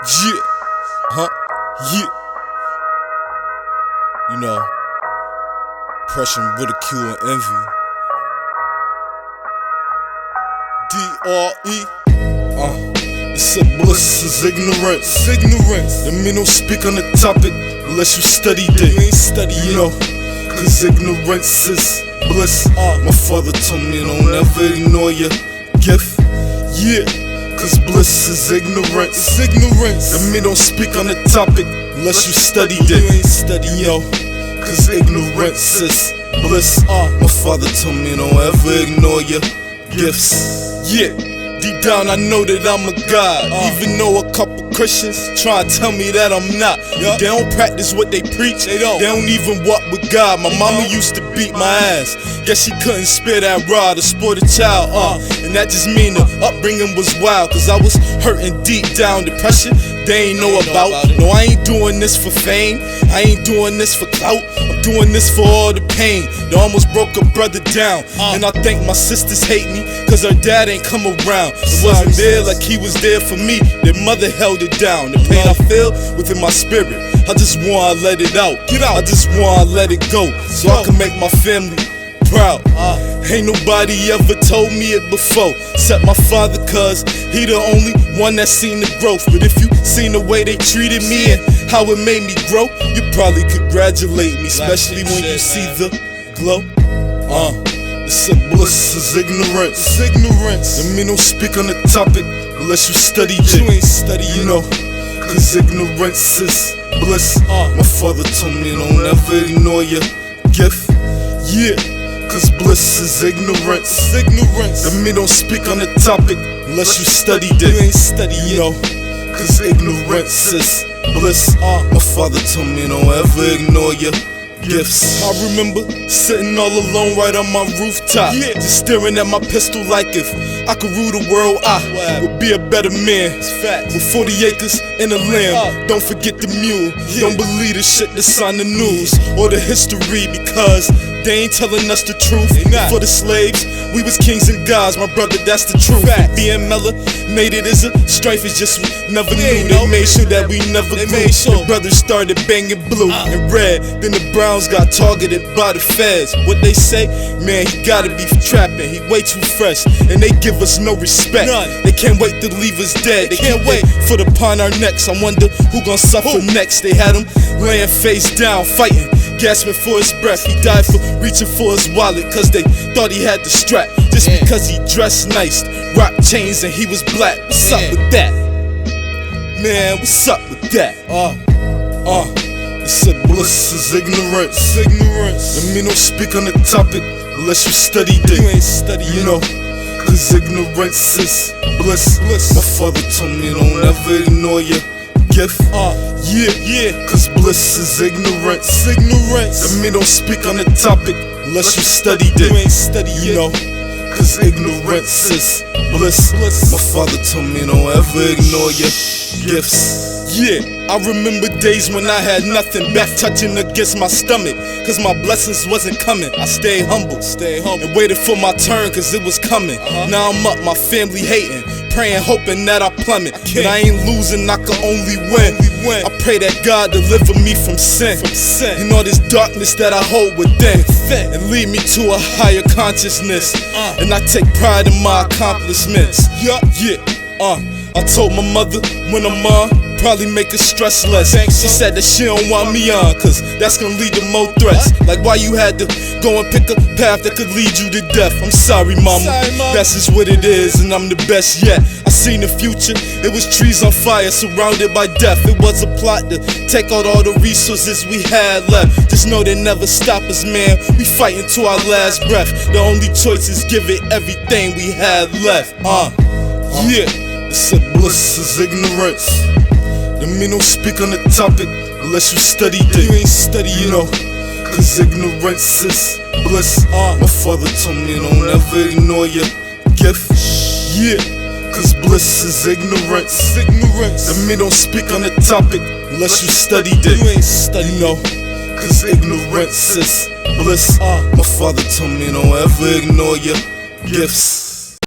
Yeah, yeah. You know, Depression Ridicule And Envy. D.R.E. It's a Bliss Is Ignorance. Let me don't speak on the topic unless you studied it. You ain't study, you know, cause ignorance is bliss. My father told me don't ever ignore your gift. Yeah, cause bliss is ignorance. Let me don't speak on the topic unless you studied it. You ain't study, you know, cause ignorance is bliss. My father told me don't ever ignore your gifts. Yeah, deep down I know that I'm a god, even though a couple Christians try to tell me that I'm not. They don't practice what they preach, they don't even walk with God. My mama used to beat my ass, guess she couldn't spare that rod to sport a child, and that just mean the upbringing was wild, cause I was hurting deep down. Depression, they ain't know about. No, I ain't doing this for fame, I ain't doing this for clout, I'm doing this for all the pain. They almost broke a brother down, and I think my sisters hate me, cause her dad ain't come around. It wasn't there like he was there for me, their mother held it down. The pain I feel within my spirit, I just wanna let it out. I just wanna let it go, so I can make my family proud. Ain't nobody ever told me it before, except my father, cause he the only one that seen the growth. But if you seen the way they treated me and how it made me grow, you probably congratulate me, especially when you see the glow. It's a bliss is ignorance. Let me don't speak on the topic unless you study it. You ain't study, you know, cause ignorance is bliss. My father told me don't ever ignore your gift. Yeah, cause bliss is ignorance. Let me don't speak on the topic unless you studied it. You ain't study, you know, cause ignorance is bliss. My father told me don't ever ignore your gifts. I remember sitting all alone right on my rooftop, just staring at my pistol like if I could rule the world, I would be a better man. With 40 acres and a lamb. Don't forget the mule. Don't believe the shit that's on the news or the history, because they ain't telling us the truth. For the slaves, we was kings and gods, my brother, that's the truth. Being melanated is a strife, it's just we never knew. They made sure that we never grew. The brothers started banging blue and red, then the Browns got targeted by the feds. What they say? Man, he gotta be trapping, he way too fresh, and they give us no respect. They can't wait to leave us dead, they can't wait for the upon our necks. I wonder who gon' suffer next. They had him laying face down, fighting, gasping for his breath. He died for reaching for his wallet, cause they thought he had the strap, just because he dressed nice, rock chains, and he was black. What's up with that? Man, what's up with that? It's a bliss is ignorance. Let me don't speak on the topic unless you studied it. You ain't study, you know, cause ignorance is bliss. My father told me don't ever ignore your gift. Yeah, cause bliss is ignorance. Let me don't speak on the topic unless you studied it. You ain't study, you know, cause ignorance is bliss. My father told me don't ever ignore your gifts. Yeah, I remember days when I had nothing, back touching against my stomach, cause my blessings wasn't coming. I stayed humble, and waited for my turn, cause it was coming. Now I'm up, my family hating, praying, hoping that I plummet. But I ain't losing, I can only win. I pray that God deliver me from sin, and all this darkness that I hold within, and lead me to a higher consciousness. And I take pride in my accomplishments. I told my mother when I'm on, probably make her stress less. She said that she don't want me on, cause that's gonna lead to more threats. Like why you had to go and pick a path that could lead you to death. I'm sorry, mama, that's just what it is, and I'm the best yet. I seen the future, it was trees on fire surrounded by death. It was a plot to take out all the resources we had left. Just know they never stop us, man, we fighting to our last breath. The only choice is give it everything we had left. Yeah, it's a bliss is ignorance. Let me don't speak on the topic unless you studied it. You ain't study, you know, cause ignorance is bliss. My father told me don't ever ignore your gift. Yeah, cause bliss is ignorance. Let me don't speak on the topic unless you studied it. You ain't study, you know, cause ignorance is bliss. My father told me don't ever ignore your gifts.